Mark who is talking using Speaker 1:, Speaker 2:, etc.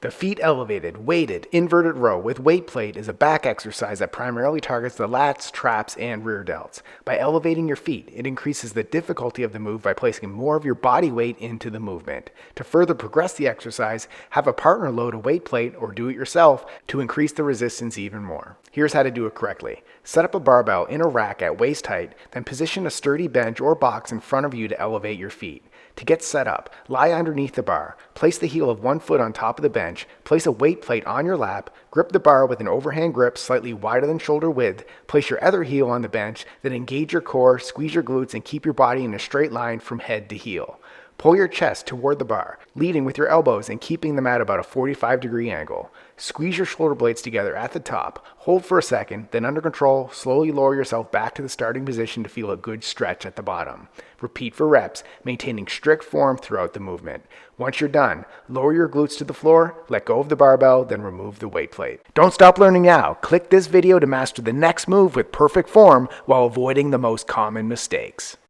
Speaker 1: The feet elevated, weighted, inverted row with weight plate is a back exercise that primarily targets the lats, traps, and rear delts. By elevating your feet, it increases the difficulty of the move by placing more of your body weight into the movement. To further progress the exercise, have a partner load a weight plate or do it yourself to increase the resistance even more. Here's how to do it correctly. Set up a barbell in a rack at waist height, then position a sturdy bench or box in front of you to elevate your feet. To get set up, lie underneath the bar, place the heel of one foot on top of the bench, place a weight plate on your lap, grip the bar with an overhand grip slightly wider than shoulder width, place your other heel on the bench, then engage your core, squeeze your glutes, and keep your body in a straight line from head to heel. Pull your chest toward the bar, leading with your elbows and keeping them at about a 45-degree angle. Squeeze your shoulder blades together at the top, hold for a second, then under control, slowly lower yourself back to the starting position to feel a good stretch at the bottom. Repeat for reps, maintaining strict form throughout the movement. Once you're done, lower your glutes to the floor, let go of the barbell, then remove the weight plate. Don't stop learning now. Click this video to master the next move with perfect form while avoiding the most common mistakes.